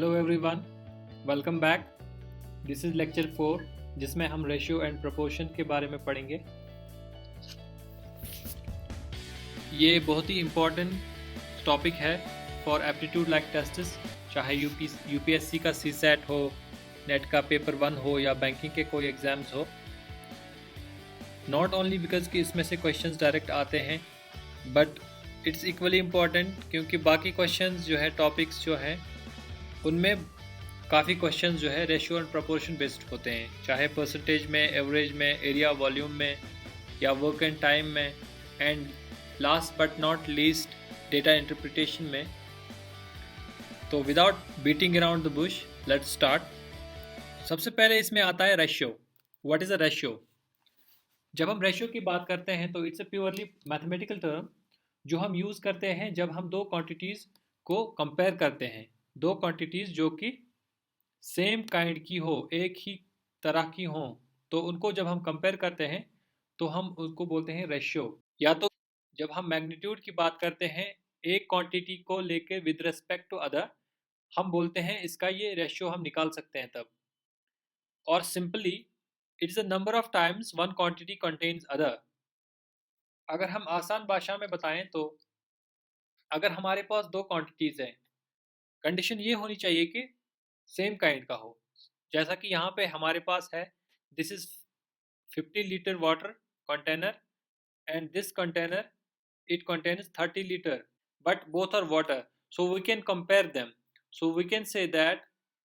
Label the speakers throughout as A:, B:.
A: Hello everyone, welcome back. This is lecture 4 जिसमें हम ratio and proportion के बारे में पढ़ेंगे। ये बहुत ही इम्पोर्टेंट टॉपिक है फॉर एप्टीट्यूड लाइक टेस्ट्स, चाहे यूपीएससी का सीसेट हो, नेट का पेपर 1 हो या बैंकिंग के कोई एग्ज़ाम्स हो। नॉट ओनली बिकॉज कि इसमें से क्वेश्चंस डायरेक्ट आते हैं, बट इट्स इक्वली इम्पॉर्टेंट क्योंकि बाकी क्वेश्चंस जो है, टॉपिक्स जो हैं, उनमें काफ़ी क्वेश्चंस जो है रेशियो एंड प्रोपोर्शन बेस्ड होते हैं, चाहे परसेंटेज में, एवरेज में, एरिया वॉल्यूम में या वर्क एंड टाइम में, and last but not least data interpretation में। तो without beating around the Bush, let's start. सबसे पहले इसमें आता है ratio. What is a ratio? जब हम रेशियो की बात करते हैं तो it's a purely mathematical term जो हम यूज़ करते हैं जब हम दो क्वांटिटीज़ को कंपेयर करते हैं। दो क्वांटिटीज़ जो कि सेम काइंड की हो, एक ही तरह की हो, तो उनको जब हम कंपेयर करते हैं तो हम उनको बोलते हैं रेशियो। या तो जब हम मैग्नीट्यूड की बात करते हैं एक क्वांटिटी को लेके विद रिस्पेक्ट टू अदर, हम बोलते हैं इसका ये रेशियो हम निकाल सकते हैं तब। और simply it is a number of times one quantity contains other. अगर हम आसान भाषा में बताएं तो अगर हमारे पास दो क्वांटिटीज़ हैं, कंडीशन ये होनी चाहिए कि सेम काइंड का हो। जैसा कि यहाँ पे हमारे पास है, this is 50 litre water container and this container it contains 30 liter, but both are water, so we can compare them. So we can say that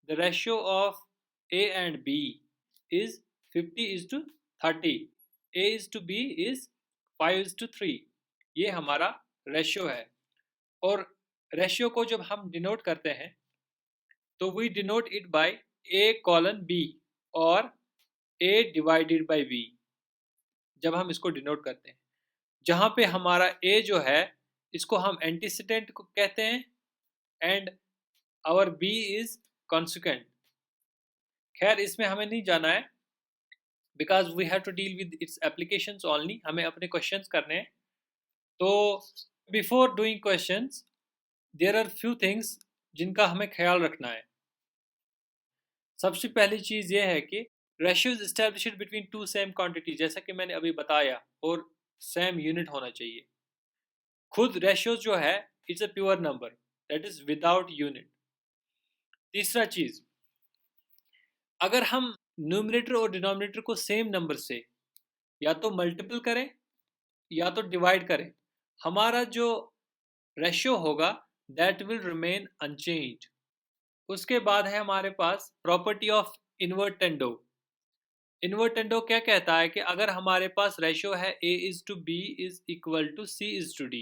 A: the ratio of A and B is 50 is to 30, A is to B is 5 is to 3। ये हमारा ratio है। और ratio को जब हम denote करते हैं तो we denote it by A colon B और A डिवाइडेड बाय B। जब हम इसको डिनोट करते हैं, जहाँ पे हमारा A जो है इसको हम एंटीसीडेंट को कहते हैं and our B is consequent. खैर इसमें हमें नहीं जाना है because we have to deal with its applications only, हमें अपने क्वेश्चंस करने हैं। तो before doing questions there are few things जिनका हमें ख्याल रखना है। सबसे पहली चीज़ ये है कि ratio is established between two same quantity, जैसा कि मैंने अभी बताया, और सेम यूनिट होना चाहिए। खुद रेशियो जो है it's a pure number, that is without unit. तीसरा चीज़, अगर हम न्यूमरेटर और डिनोमिनेटर को सेम नंबर से या तो मल्टीपल करें या तो डिवाइड करें, हमारा जो रेशियो होगा दैट विल रिमेन अनचेंज। उसके बाद है हमारे पास प्रॉपर्टी ऑफ इनवर्टेंडो। इनवर्टेंडो क्या कहता है कि अगर हमारे पास रेशियो है A is to B is equal to C is to D,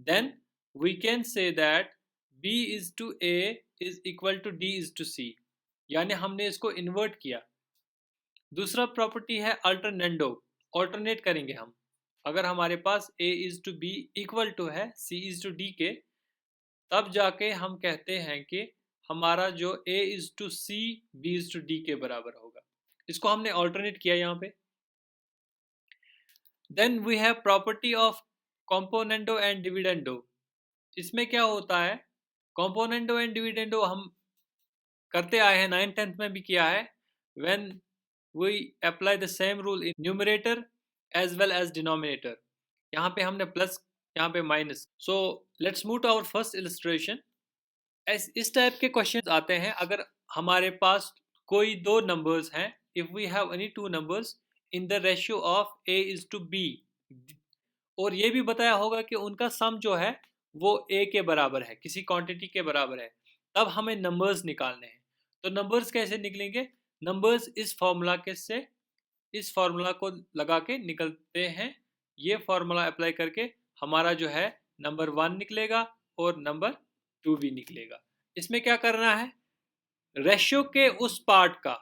A: then we can say that B is to A is equal to D is to C, यानी हमने इसको इन्वर्ट किया। दूसरा प्रॉपर्टी है अल्टरनेंडो। ऑल्टरनेट करेंगे हम, अगर हमारे पास A is to B equal to है C is to D के, तब जाके हम कहते हैं कि हमारा जो A is to C B is to D के बराबर होगा। इसको हमने ऑल्टरनेट किया यहाँ पे। Then we have property of componendo and dividendo. इसमें क्या होता है, कॉम्पोनेंडो एंड डिविडेंडो हम करते आए हैं, 9th 10th में भी किया है। When we apply the same rule in numerator as well as denominator, यहाँ पे हमने प्लस, यहाँ पे minus. So let's move to our first illustration. इस टाइप के क्वेश्चन आते हैं अगर हमारे पास कोई दो नंबर्स हैं, if we have any two numbers in the ratio of A is to B, और ये भी बताया होगा कि उनका सम जो है वो A के बराबर है, किसी क्वांटिटी के बराबर है, तब हमें नंबर्स निकालने हैं। तो नंबर्स कैसे निकलेंगे? नंबर्स इस फॉर्मूला के से, इस फॉर्मूला को लगा के निकलते हैं। ये फॉर्मूला अप्लाई करके हमारा जो है नंबर 1 निकलेगा और नंबर 2 भी निकलेगा। इसमें क्या करना है, रेशियो के उस पार्ट का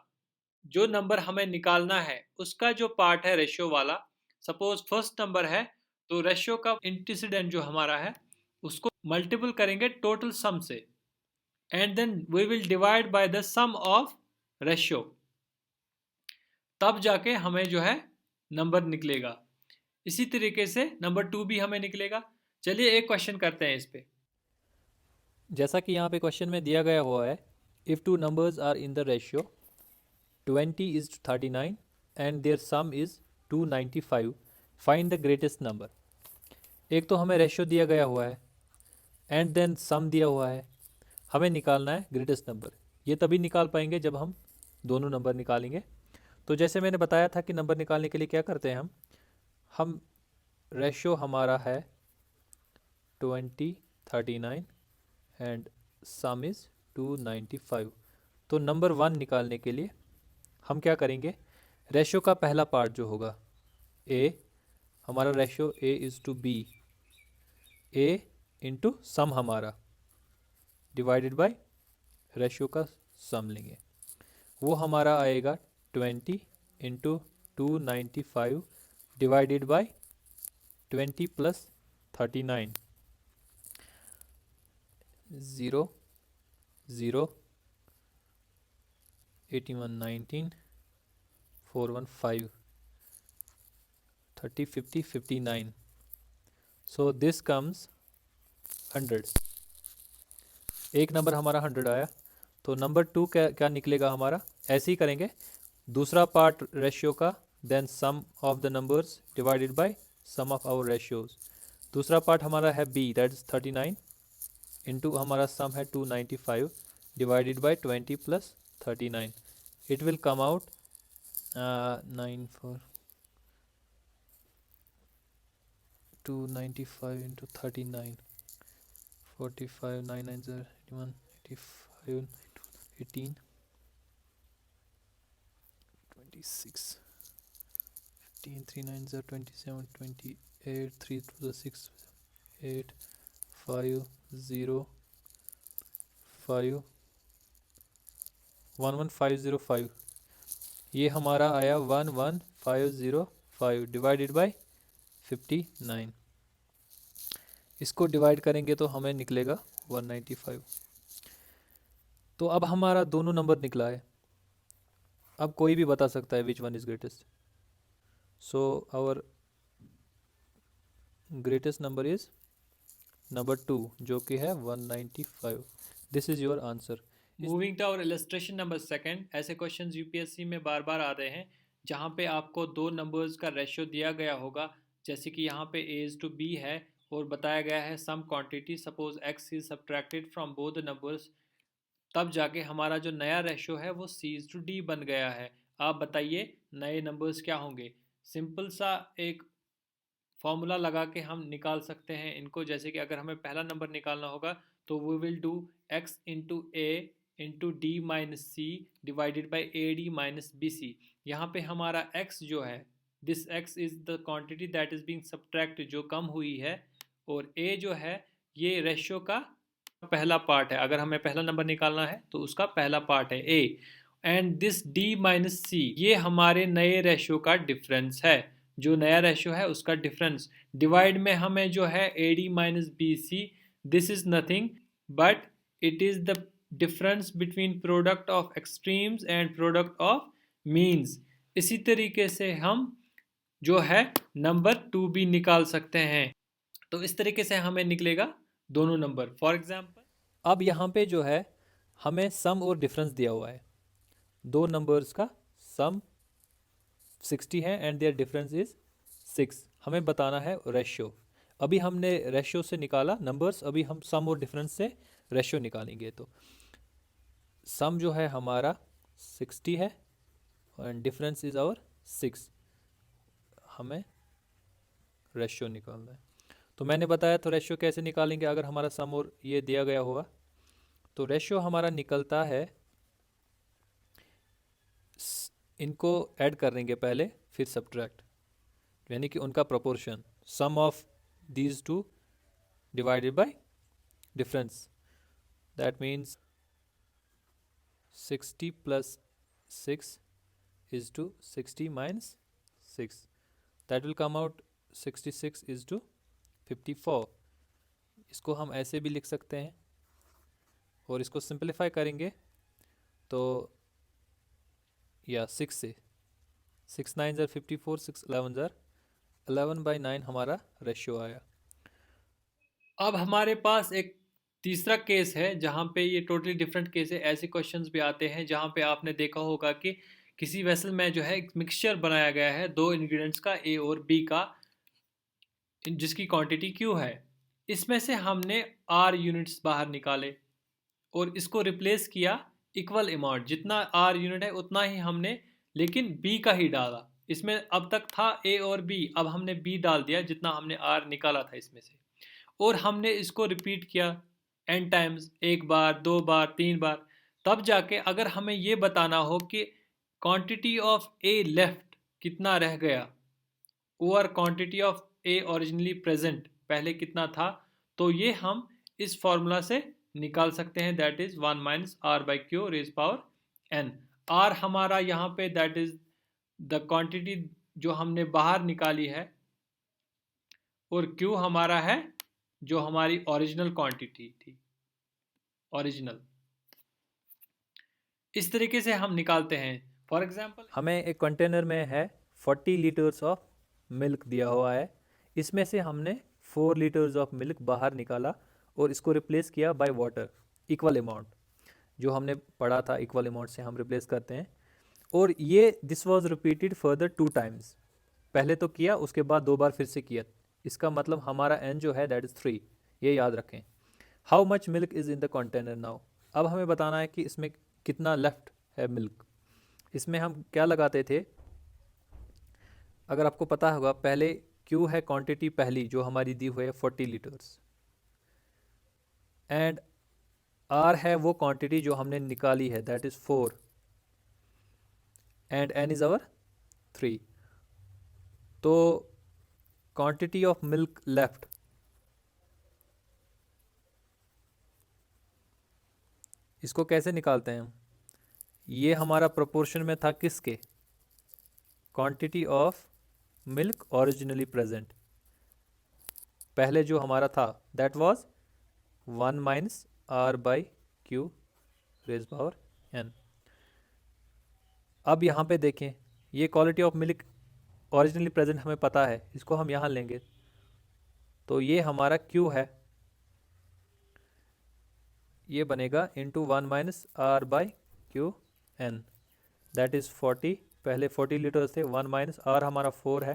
A: जो नंबर हमें निकालना है, उसका जो पार्ट है रेशियो वाला, सपोज फर्स्ट नंबर है तो रेशियो का एंटीसीडेंट जो हमारा है उसको मल्टीपल करेंगे टोटल सम से, and then we will divide by the sum of ratio, तब जाके हमें जो है नंबर निकलेगा। इसी तरीके से नंबर 2 भी हमें निकलेगा। चलिए एक क्वेश्चन करते हैं इस पे। जैसा कि यहाँ पे क्वेश्चन में दिया गया हुआ है, if two numbers are in the ratio 20:39 and their sum is 295, find the greatest number. एक तो हमें रेशियो दिया गया हुआ है एंड देन सम दिया हुआ है, हमें निकालना है ग्रेटेस्ट नंबर। ये तभी निकाल पाएंगे जब हम दोनों नंबर निकालेंगे। तो जैसे मैंने बताया था कि नंबर निकालने के लिए क्या करते हैं हम रेशियो हमारा है 20:39 एंड सम इज़ 295। तो नंबर 1 निकालने के लिए हम क्या करेंगे, रेशियो का पहला पार्ट जो होगा ए, हमारा ratio A is to B, A into sum हमारा डिवाइडेड बाय रेशियो का सम लेंगे, वो हमारा आएगा 20 into 295 divided by 20 plus 39, 0 0 81 19 415 30 50 59। So this comes 100। एक नंबर हमारा 100 आया। तो नंबर 2 क्या क्या निकलेगा हमारा, ऐसे ही करेंगे। दूसरा पार्ट रेशियो का, then sum of the numbers divided by sum of our ratios. दूसरा पार्ट हमारा है बी, दैट इज 39 इंटू हमारा सम है 295 divided by 20 plus 39। It will come out 9 4 295 into 39 45 9 9 0 81 85 18 26 15 3 9 0 27 28 3 2 6 8 5 0 5 11505। ये हमारा आया 11505 डिवाइडेड बाय 59। इसको डिवाइड करेंगे तो हमें निकलेगा 195। तो अब हमारा दोनों नंबर निकला है। अब कोई भी बता सकता है which one is greatest. So our greatest number is number 2, जो कि है 195। This is your answer. Moving to our illustration number 2, ऐसे क्वेश्चंस यूपीएससी में बार बार आते हैं जहाँ पे आपको दो नंबर्स का रेशियो दिया गया होगा, जैसे कि यहाँ पे a is to b है और बताया गया है some quantity, suppose x is subtracted from both the numbers, तब जाके हमारा जो नया रेशियो है वो c is to d बन गया है। आप बताइए नए नंबर्स क्या होंगे। सिंपल सा एक फॉर्मूला लगा के हम निकाल सकते हैं इनको। जैसे कि अगर हमें पहला नंबर निकालना होगा तो we will do x into a into d minus c divided by a d minus b c. यहाँ पे हमारा x जो है, this x is the quantity that is being subtract, जो कम हुई है, और a जो है ये रेशियो का पहला पार्ट है। अगर हमें पहला नंबर निकालना है तो उसका पहला पार्ट है a, and this d minus C ये हमारे नए रेशियो का डिफरेंस है, जो नया रेशियो है उसका डिफरेंस। डिवाइड में हमें जो है a d minus b c, this is nothing but it is the difference between product of extremes and product of means. इसी तरीके से हम जो है नंबर 2 भी निकाल सकते हैं। तो इस तरीके से हमें निकलेगा दोनों नंबर। फॉर एग्जाम्पल अब यहाँ पे जो है हमें सम और डिफरेंस दिया हुआ है, दो नंबर्स का सम 60 है एंड देयर डिफरेंस इज 6। हमें बताना है रेशियो। अभी हमने रेशियो से निकाला नंबर्स, अभी हम सम और डिफरेंस से रेशियो निकालेंगे। तो सम जो है हमारा 60 है एंड डिफरेंस इज आवर 6। हमें रेशियो निकालना है। तो मैंने बताया तो रेशियो कैसे निकालेंगे अगर हमारा सम और ये दिया गया होगा। तो रेशियो हमारा निकलता है, इनको ऐड कर देंगे पहले फिर सब्ट्रैक्ट, यानी कि उनका proportion, sum of these two divided by difference. That means 60 plus 6 is to 60 minus 6, that will come out 66 is to 54। इसको हम ऐसे भी लिख सकते हैं और इसको सिंप्लीफाई करेंगे तो या 6 से 6 9 ज़र 54, 6 11 ज़र 11/9 हमारा रेशियो आया। अब हमारे पास एक तीसरा केस है जहाँ पे ये टोटली डिफरेंट केस है। ऐसे क्वेश्चंस भी आते हैं जहाँ पे आपने देखा होगा कि किसी वेसल में जो है एक मिक्सचर बनाया गया है दो इंग्रेडिएंट्स का, ए और बी का, जिसकी क्वांटिटी क्यू है। इसमें से हमने आर यूनिट्स बाहर निकाले और इसको रिप्लेस किया इक्वल अमाउंट, जितना आर यूनिट है उतना ही हमने, लेकिन बी का ही डाला। इसमें अब तक था ए और बी, अब हमने बी डाल दिया जितना हमने आर निकाला था इसमें से, और हमने इसको रिपीट किया एन टाइम्स, एक बार, दो बार, तीन बार। तब जाके अगर हमें ये बताना हो कि क्वांटिटी ऑफ ए लेफ्ट कितना रह गया over quantity of A originally present पहले कितना था, तो ये हम इस फॉर्मूला से निकाल सकते हैं, that is 1 minus r by q raise power n. R हमारा यहाँ पे दैट इज द क्वांटिटी जो हमने बाहर निकाली है, और क्यू हमारा है जो हमारी ओरिजिनल क्वांटिटी थी, ओरिजिनल। इस तरीके से हम निकालते हैं। फॉर एग्जांपल
B: हमें एक कंटेनर में है 40 लीटर्स ऑफ मिल्क दिया हुआ है, इसमें से हमने 4 लीटर्स ऑफ मिल्क बाहर निकाला और इसको रिप्लेस किया बाय वाटर, इक्वल अमाउंट जो हमने पढ़ा था, इक्वल अमाउंट से हम रिप्लेस करते हैं। और ये this was repeated further 2 times, पहले तो किया उसके बाद 2 बार फिर से किया। इसका मतलब हमारा n जो है दैट इज़ 3, ये याद रखें। How much milk is in the container now, अब हमें बताना है कि इसमें कितना लेफ्ट है मिल्क। इसमें हम क्या लगाते थे, अगर आपको पता होगा, पहले Q है क्वांटिटी पहली जो हमारी दी हुई है 40 लीटर्स, एंड R है वो क्वांटिटी जो हमने निकाली है that is 4, and N is our 3। तो क्वांटिटी ऑफ मिल्क लेफ्ट, इसको कैसे निकालते हैं हम, ये हमारा प्रोपोर्शन में था किसके, quantity of milk originally present, पहले जो हमारा था that was 1 minus r by q raise power n. अब यहाँ पे देखें, ये quality of milk originally present हमें पता है, इसको हम यहाँ लेंगे तो ये हमारा क्यू है, ये बनेगा into 1 minus r by q n, that is 40, पहले 40 लीटर थे, 1 माइनस आर हमारा 4 है,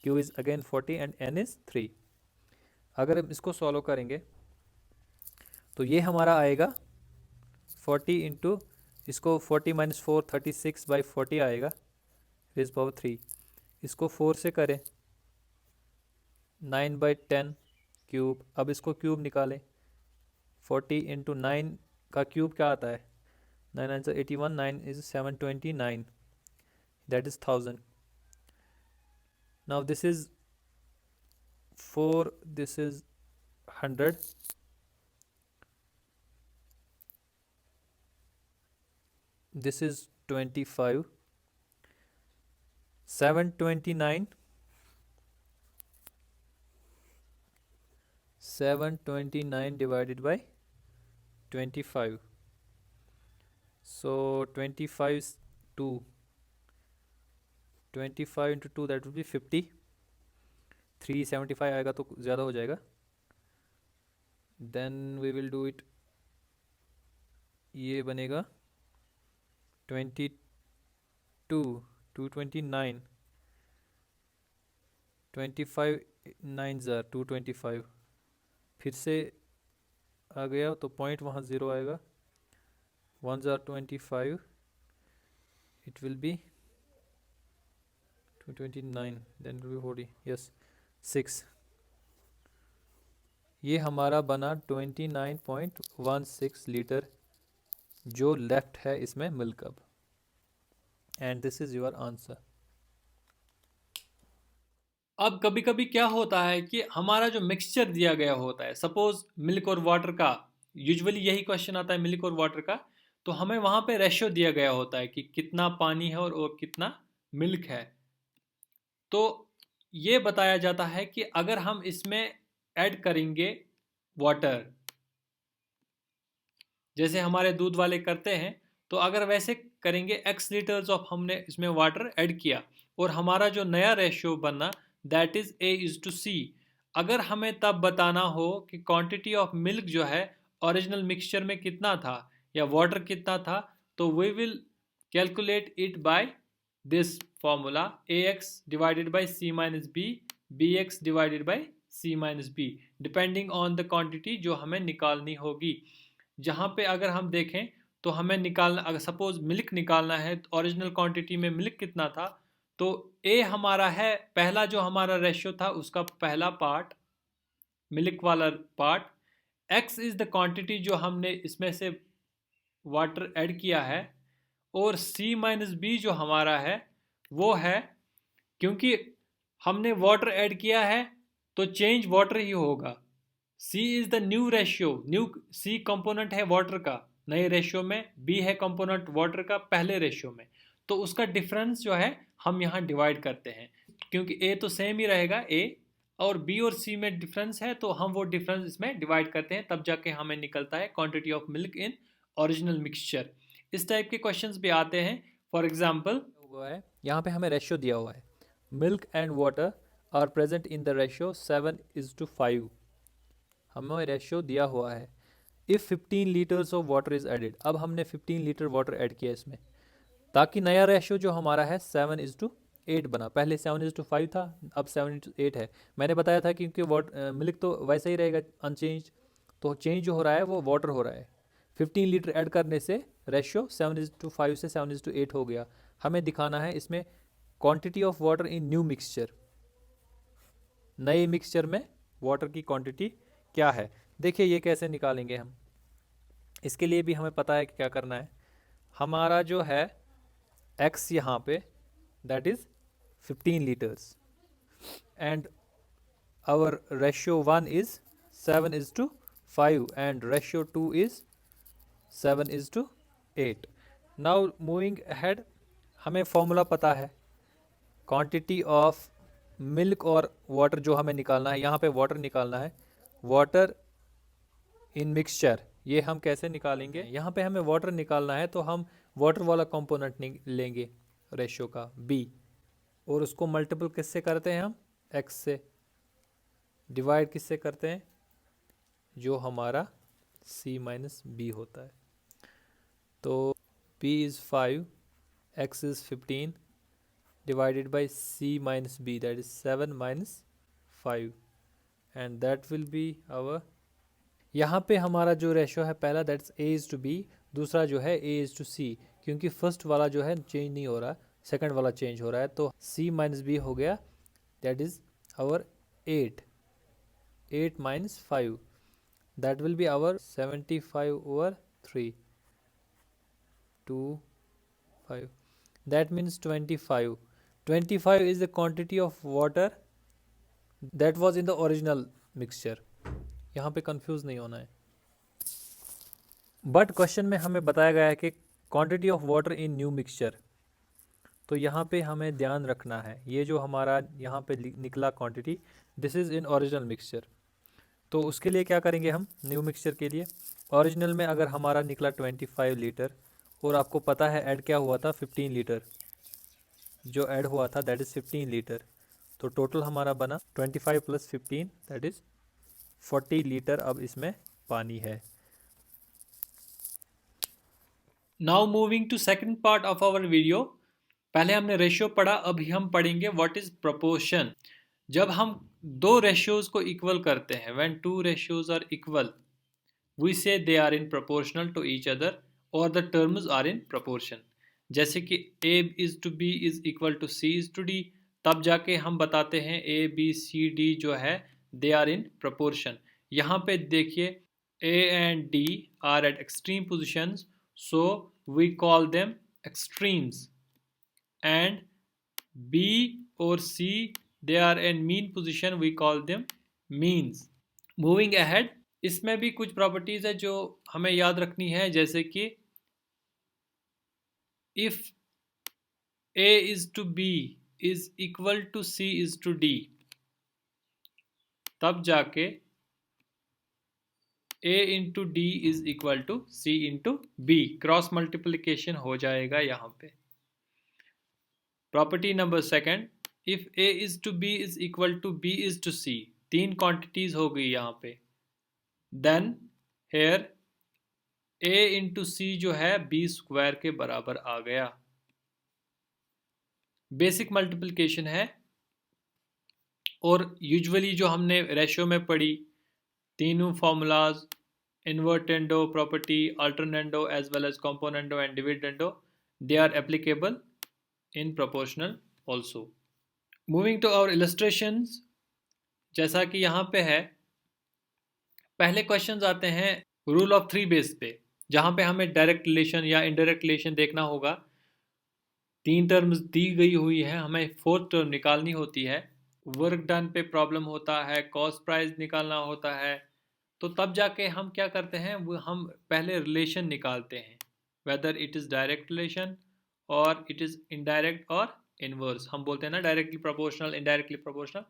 B: q is again 40 and n is 3। अगर हम इसको सॉल्व करेंगे तो ये हमारा आएगा 40 इंटू, इसको 40 माइनस 4 36 बाई 40 आएगा रेज पावर 3। इसको 4 से करें 9 बाई 10 क्यूब, अब इसको क्यूब निकालें, 40 इंटू 9 का क्यूब क्या आता है, 9 9 81, 9 is 729, that is 1000। Now this is 4, this is 100, this is 25, 729, 729 divided by 25, so 25 is 2, 25 into 2 that will be 50, 375 आएगा तो ज़्यादा हो जाएगा, then we will do it, ये बनेगा 22, 229, 25 9 ज़ार 225, फिर से आ गया तो पॉइंट वहाँ ज़ीरो आएगा, 1 ज़ार 25, it will be 229, then will be 40, yes 6, ये हमारा बना 29.16 लीटर जो लेफ्ट है इसमें मिल्क अब, and this is your answer.
A: अब कभी कभी क्या होता है कि हमारा जो मिक्सचर दिया गया होता है, सपोज मिल्क और वाटर का, यूजुअली यही क्वेश्चन आता है मिल्क और वाटर का, तो हमें वहाँ पे रेशियो दिया गया होता है कि कितना पानी है और कितना मिल्क है। तो ये बताया जाता है कि अगर हम इसमें ऐड करेंगे वाटर, जैसे हमारे दूध वाले करते हैं, तो अगर वैसे करेंगे x लीटर्स ऑफ हमने इसमें वाटर ऐड किया, और हमारा जो नया रेशियो बनना दैट इज A/C। अगर हमें तब बताना हो कि क्वांटिटी ऑफ मिल्क जो है ओरिजिनल मिक्सचर में कितना था या वाटर कितना था, तो we will calculate it by this formula ax divided by c minus b, bx divided by c minus b, depending on the quantity जो हमें निकालनी होगी। जहाँ पे अगर हम देखें तो हमें निकालना, अगर सपोज मिल्क निकालना है तो ओरिजिनल क्वांटिटी में मिल्क कितना था, तो ए हमारा है पहला जो हमारा रेशियो था उसका पहला पार्ट, मिल्क वाला part, x is the quantity जो हमने इसमें से वाटर ऐड किया है, और सी माइनस बी जो हमारा है वो है, क्योंकि हमने वाटर ऐड किया है तो चेंज वाटर ही होगा। C is the new ratio, new C component है वाटर का नए रेशियो में, बी है कंपोनेंट वाटर का पहले रेशियो में, तो उसका डिफरेंस जो है हम यहाँ डिवाइड करते हैं, क्योंकि ए तो सेम ही रहेगा, ए और बी और सी में डिफरेंस है तो हम वो डिफरेंस इसमें डिवाइड करते हैं, तब जाके हमें निकलता है quantity of milk in original mixture. इस टाइप के क्वेश्चंस भी आते हैं। फॉर एग्जांपल
B: हुआ है यहाँ पे हमें रेशियो दिया हुआ है, milk and water are present in the ratio 7:5, हमें रेशियो दिया हुआ है। If 15 litres of water is added, अब हमने 15 लीटर वाटर ऐड किया इसमें, ताकि नया रेशियो जो हमारा है 7:8 बना। पहले 7:5 था, अब 7:8 है। मैंने बताया था क्योंकि मिल्क तो वैसा ही रहेगा अनचेंज, तो चेंज जो हो रहा है वो वाटर हो रहा है। 15 लीटर ऐड करने से रेशियो 7:5 से 7:8 हो गया। हमें दिखाना है इसमें quantity of water in new mixture, नए मिक्सचर में वाटर की क्वांटिटी क्या है। देखिए ये कैसे निकालेंगे हम, इसके लिए भी हमें पता है कि क्या करना है। हमारा जो है x यहाँ पे that is 15 litres and our ratio 1 is 7:5 and ratio 2 is 7:8। Now moving ahead, हमें फॉर्मूला पता है क्वांटिटी ऑफ मिल्क और वाटर जो हमें निकालना है, यहाँ पे वाटर निकालना है, वाटर इन मिक्सचर। ये हम कैसे निकालेंगे, यहाँ पे हमें वाटर निकालना है तो हम वाटर वाला कंपोनेंट लेंगे रेशियो का b, और उसको मल्टीपल किससे करते हैं हम, x से, डिवाइड किससे करते हैं, जो हमारा c माइनस बी होता है। तो b is 5, x is 15 divided by c minus b that is 7 minus 5 and that will be our, यहाँ पे हमारा जो रेशो है पहला that's a is to b, दूसरा जो है a इज़ टू c, क्योंकि फर्स्ट वाला जो है चेंज नहीं हो रहा, सेकंड वाला चेंज हो रहा है, तो c माइनस b हो गया that is our 8 minus 5 that will be our 75/3 2 5 that means 25 is the quantity of water that was in the original mixture. यहाँ पे कंफ्यूज नहीं होना है, बट क्वेश्चन में हमें बताया गया है कि quantity of water in new mixture, तो यहाँ पे हमें ध्यान रखना है ये जो हमारा यहाँ पे निकला quantity this is in original mixture. तो उसके लिए क्या करेंगे हम, न्यू मिक्सचर के लिए ओरिजिनल में अगर हमारा निकला 25 लीटर और आपको पता है ऐड क्या हुआ था 15 लीटर, जो ऐड हुआ था दैट इज़ 15 लीटर, तो टोटल हमारा बना 25 + 15 दैट इज़ 40 लीटर अब इसमें पानी है।
A: Now moving to second part of our video. पहले हमने रेशियो पढ़ा, अभी हम पढ़ेंगे व्हाट इज प्रोपोर्शन। जब हम दो रेशियोज को इक्वल करते हैं, when two ratios are equal we say they are in proportional to each other और the terms are in proportion. जैसे कि a is to b is equal to c is to d, तब जाके हम बताते हैं a b c d जो है दे आर इन प्रोपोर्शन। यहाँ पे देखिए a and d are at extreme positions, so we call them extremes, and b or c they are in mean position, we call them means. Moving ahead, इसमें भी कुछ properties है जो हमें याद रखनी है, जैसे कि if a is to b is equal to c is to d, तब जाके a into d is equal to c into b, cross multiplication हो जाएगा यहाँ पे। Property number second, if a is to b is equal to b is to c, तीन quantities हो गई यहाँ पे, then here a into c जो है बी स्क्वायर के बराबर आ गया। बेसिक मल्टीप्लिकेशन है, और यूजुअली जो हमने रेशियो में पढ़ी तीनों formulas, invertendo property, alternendo as well as componendo and dividendo, they are applicable in proportional also. Moving to our illustrations, जैसा कि यहाँ पे है, पहले क्वेश्चंस आते हैं रूल ऑफ थ्री बेस पे, जहाँ पे हमें डायरेक्ट रिलेशन या इनडायरेक्ट रिलेशन देखना होगा। तीन टर्म्स दी गई हुई है, हमें फोर्थ टर्म निकालनी होती है। वर्क डन पे प्रॉब्लम होता है, कॉस्ट प्राइस निकालना होता है, तो तब जाके हम क्या करते हैं, वो हम पहले रिलेशन निकालते हैं, whether it is direct relation और इट इज़ इनडायरेक्ट और इनवर्स। हम बोलते हैं ना डायरेक्टली प्रोपोर्शनल, इनडायरेक्टली प्रोपोर्शनल,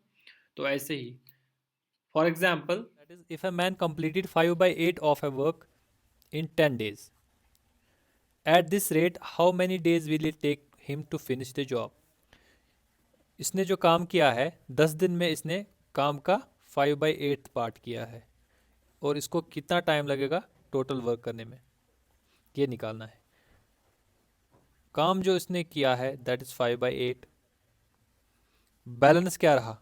A: तो ऐसे ही for example
B: That is, if a man completed 5 by 8 of a work in 10 days, at this rate, how many days will it take him to finish the job? इसने जो काम किया है 10 दिन में इसने काम का 5 by 8 पार्ट किया है, और इसको कितना टाइम लगेगा टोटल वर्क करने में, ये निकालना है। काम जो इसने किया है दैट इज़ 5 by 8, बैलेंस क्या रहा,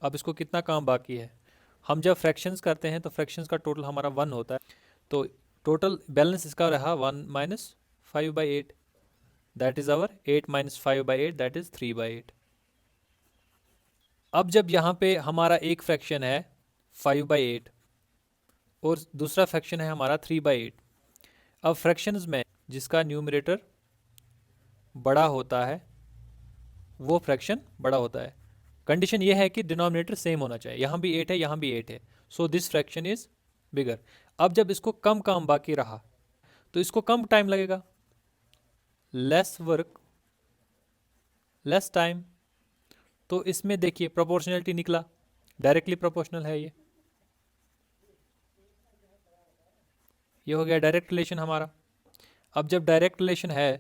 B: अब इसको कितना काम बाकी है। हम जब फ्रैक्शंस करते हैं तो फ्रैक्शंस का टोटल हमारा 1 होता है, तो टोटल बैलेंस इसका रहा 1 minus 5 by 8, that is our 8 minus 5 by 8, that is 3 by 8। अब जब यहाँ पे हमारा एक फ्रैक्शन है 5 by 8 और दूसरा फ्रैक्शन है हमारा 3 by 8, अब फ्रैक्शंस में जिसका न्यूमरेटर बड़ा होता है वो फ्रैक्शन बड़ा होता है। कंडीशन ये है कि डिनोमिनेटर सेम होना चाहिए, यहाँ भी 8 है, यहाँ भी 8 है, so this fraction is bigger. अब जब इसको कम काम बाकी रहा तो इसको कम टाइम लगेगा, लेस वर्क लेस टाइम, तो इसमें देखिए प्रोपोर्शनलिटी निकला, डायरेक्टली प्रोपोर्शनल है ये हो गया डायरेक्ट रिलेशन हमारा। अब जब डायरेक्ट रिलेशन है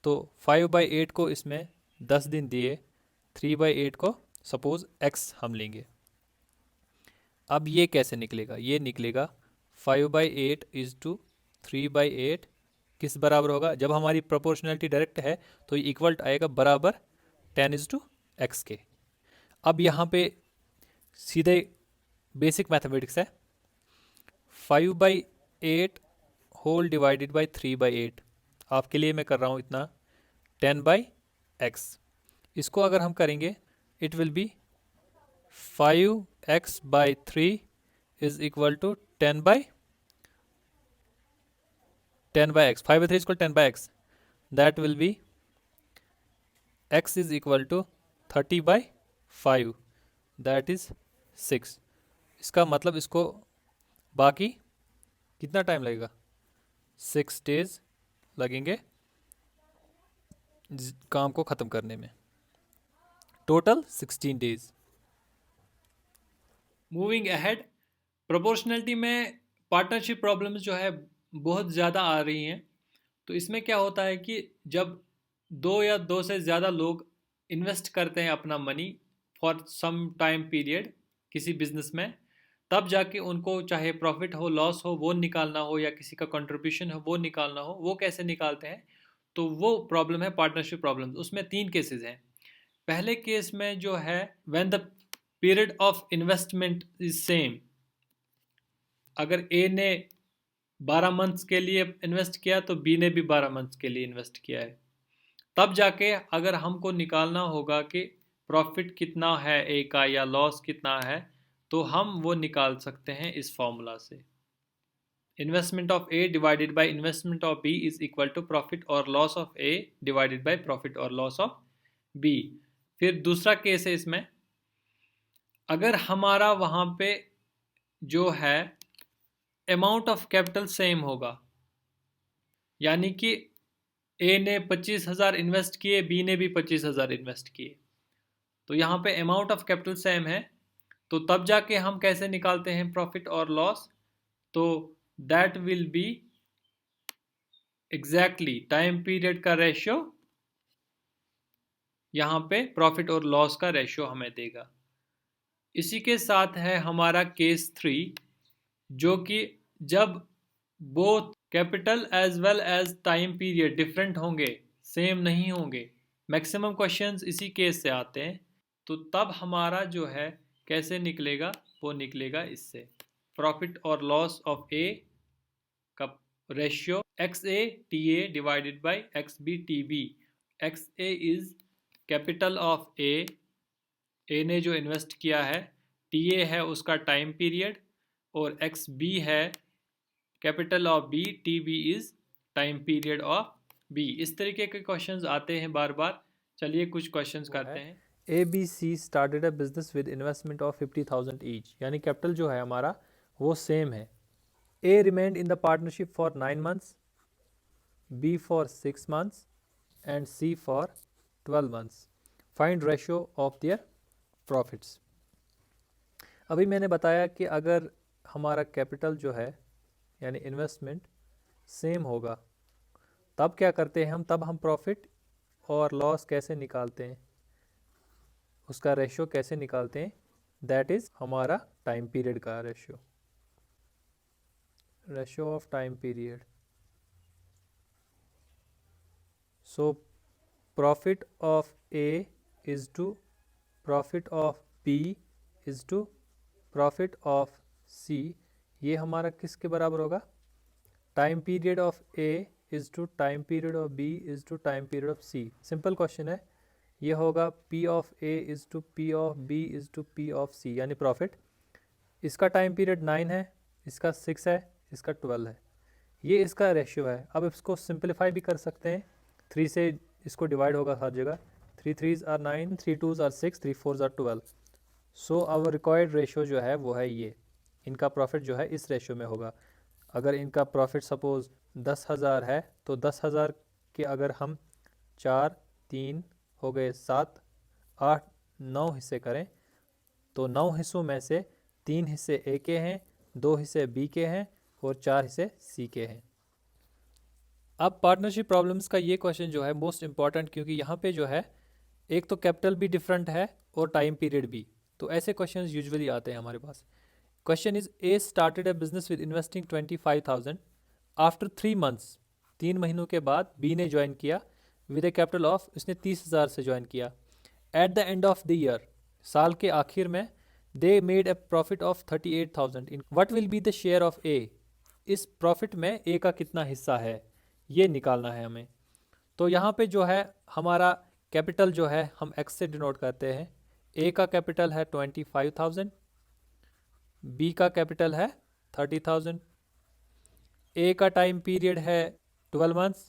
B: तो 5 by 8 को इसमें 10 दिन दिए, 3 by 8 को सपोज x हम लेंगे। अब ये कैसे निकलेगा, ये निकलेगा 5 by 8 इज टू 3 by 8 किस बराबर होगा, जब हमारी प्रोपोर्शनलिटी डायरेक्ट है तो ये इक्वल आएगा बराबर 10 इज टू x के। अब यहाँ पे सीधे बेसिक मैथमेटिक्स है, 5 by 8 whole divided by 3 by 8, आपके लिए मैं कर रहा हूँ इतना 10 by x। इसको अगर हम करेंगे it will be 5x by 3 is equal to 10 by x, 5 by 3 is equal to 10 by x, that will be x is equal to 30 by 5, that is 6। इसका मतलब इसको बाकी कितना टाइम लगेगा, 6 days लगेंगे काम को ख़त्म करने में, total 16 days।
A: Moving ahead, proportionality में पार्टनरशिप प्रॉब्लम्स जो है बहुत ज़्यादा आ रही हैं। तो इसमें क्या होता है कि जब दो या दो से ज़्यादा लोग इन्वेस्ट करते हैं अपना money for some time period किसी बिजनेस में, तब जाके उनको चाहे प्रॉफिट हो लॉस हो वो निकालना हो या किसी का कंट्रीब्यूशन हो वो निकालना हो, वो कैसे निकालते हैं, तो वो प्रॉब्लम है पार्टनरशिप प्रॉब्लम। उसमें 3 केसेस हैं। पहले केस में जो है when the period of investment is same, अगर ए ने 12 मंथ्स के लिए इन्वेस्ट किया तो बी ने भी 12 मंथ्स के लिए इन्वेस्ट किया है, तब जाके अगर हमको निकालना होगा कि प्रॉफिट कितना है ए का या लॉस कितना है, तो हम वो निकाल सकते हैं इस फॉर्मूला से, investment of A divided by investment of B is equal to profit और loss of A divided by profit और लॉस ऑफ बी। फिर दूसरा केस है इसमें, अगर हमारा वहाँ पे जो है अमाउंट ऑफ कैपिटल सेम होगा, यानी कि ए ने 25,000 इन्वेस्ट किए, बी ने भी 25,000 इन्वेस्ट किए, तो यहाँ पे अमाउंट ऑफ कैपिटल सेम है, तो तब जाके हम कैसे निकालते हैं प्रॉफिट और लॉस, तो that will B exactly time period का रेशियो, यहाँ पे प्रॉफिट और लॉस का रेशियो हमें देगा। इसी के साथ है हमारा केस 3, जो कि जब both capital as well as time period different होंगे, सेम नहीं होंगे, मैक्सिमम क्वेश्चंस इसी केस से आते हैं, तो तब हमारा जो है कैसे निकलेगा, वो निकलेगा इससे प्रॉफिट और लॉस ऑफ ए का ratio X A T A divided by x B T B. X A is capital of A ने जो इन्वेस्ट किया है, टी ए है उसका टाइम पीरियड, और एक्स बी है capital of B, T B is time period of B. इस तरीके के क्वेश्चंस आते हैं बार बार। चलिए कुछ क्वेश्चंस करते हैं।
B: A B C started a business with investment of 50,000 each, यानी कैपिटल जो है हमारा वो सेम है। A remained in the partnership for 9 months, B for 6 months and C for 12 months। Find ratio of their profits. अभी मैंने बताया कि अगर हमारा कैपिटल जो है यानी इन्वेस्टमेंट सेम होगा तब क्या करते हैं हम, तब हम प्रॉफिट और लॉस कैसे निकालते हैं, उसका रेशियो कैसे निकालते हैं, दैट इज हमारा टाइम पीरियड का ratio, ratio of time period. So profit of A is to profit of B is to profit of C. ये हमारा किसके बराबर होगा, time period of A is to time period of B is to time period of C. Simple question है। ये होगा P of A is to P of B is to P of C, यानी profit. इसका time period 9 है, इसका 6 है, इसका 12 है, ये इसका रेशियो है। अब इसको सिंपलीफाई भी कर सकते हैं, 3 से इसको डिवाइड होगा हर जगह, 3 3s are 9, 3 2s are 6, 3 4s are 12। So our required ratio जो है वो है ये, इनका प्रॉफिट जो है इस रेशियो में होगा। अगर इनका प्रॉफिट सपोज 10,000 है तो 10,000 के अगर हम 4 3 हो गए 7 8 9 हिस्से करें तो 9 हिस्सों में से 3 हिस्से ए के हैं, 2 हिस्से बी के हैं और 4 हिस्से सी के हैं। अब पार्टनरशिप प्रॉब्लम्स का ये क्वेश्चन जो है मोस्ट इंपॉर्टेंट, क्योंकि यहाँ पे जो है एक तो कैपिटल भी डिफरेंट है और टाइम पीरियड भी, तो ऐसे क्वेश्चंस यूजुअली आते हैं हमारे पास। Question is A started a business with investing 25,000 after 3 months, 3 महीनों के बाद बी ने ज्वाइन किया विद ए कैपिटल ऑफ, इसने 30,000 से ज्वाइन किया। At the end of the year, साल के आखिर में, they made a profit of 38,000। In what will be the share of A, इस प्रॉफिट में ए का कितना हिस्सा है ये निकालना है हमें। तो यहाँ पे जो है हमारा कैपिटल जो है हम एक्स से डिनोट करते हैं। ए का कैपिटल है 25,000, बी का कैपिटल है 30,000, ए का टाइम पीरियड है 12 months,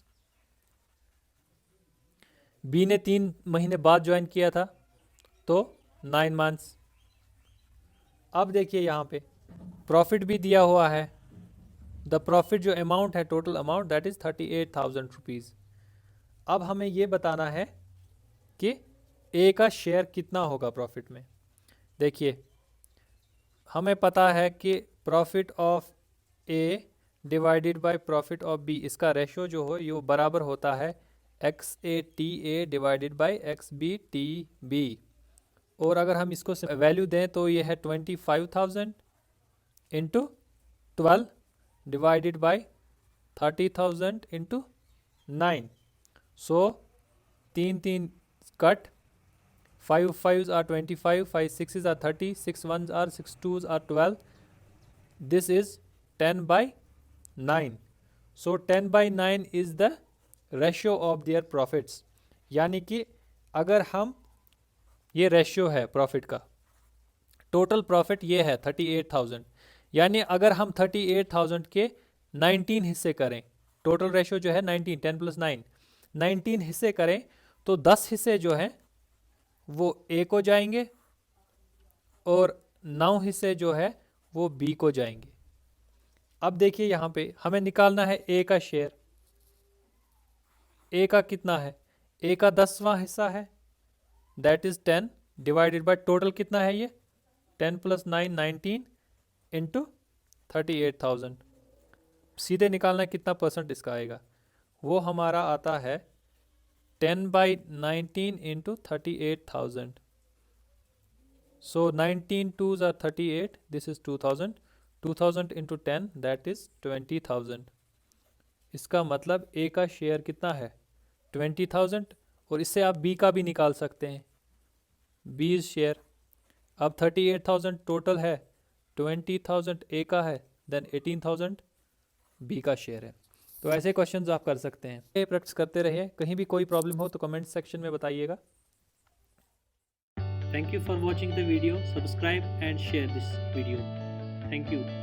B: बी ने 3 महीने बाद ज्वाइन किया था तो 9 months। अब देखिए यहाँ पे प्रॉफिट भी दिया हुआ है, द प्रॉफिट जो अमाउंट है, total amount that is 38,000 rupees. अब हमें ये बताना है कि ए का शेयर कितना होगा प्रॉफिट में। देखिए हमें पता है कि profit of A divided by profit of b, इसका रेशियो जो हो ये बराबर होता है x A T A divided by x B T b. और अगर हम इसको वैल्यू दें तो ये है 25,000 into 12 divided by 30,000 into 9। So 3 3 cut, 5 5s are 25, 5 6s are 30, 6 1s are 6 2s are 12, this is 10 by 9। so 10 by 9 is the ratio of their profits। यानी कि अगर हम, ये रेशियो है प्रॉफिट का, टोटल प्रॉफिट ये है 38,000, यानी अगर हम 38,000 के 19 हिस्से करें, टोटल रेशियो जो है 19, 10 + 9, 19 हिस्से करें तो 10 हिस्से जो हैं वो ए को जाएंगे और 9 हिस्से जो है वो बी को जाएंगे। अब देखिए यहाँ पे हमें निकालना है ए का शेयर। ए का कितना है, ए का 10वां हिस्सा है that is 10 divided by total कितना है ये 10 + 9 19 इंटू 38,000। सीधे निकालना कितना परसेंट इसका आएगा, वो हमारा आता है 10 by 19 into 38,000। So 19 2s are 38, this is 2,000, 2000 into 10 that is 20,000। इसका मतलब ए का शेयर कितना है 20,000, और इससे आप बी का भी निकाल सकते हैं, बी इज शेयर। अब 38,000 टोटल है, 20,000 ए का है, देन 18,000 बी का शेयर है। तो ऐसे क्वेश्चंस आप कर सकते हैं। ये प्रैक्टिस करते रहिए, कहीं भी कोई प्रॉब्लम हो तो कमेंट सेक्शन में बताइएगा।
A: Thank you for watching the video. Subscribe and share this video. Thank you.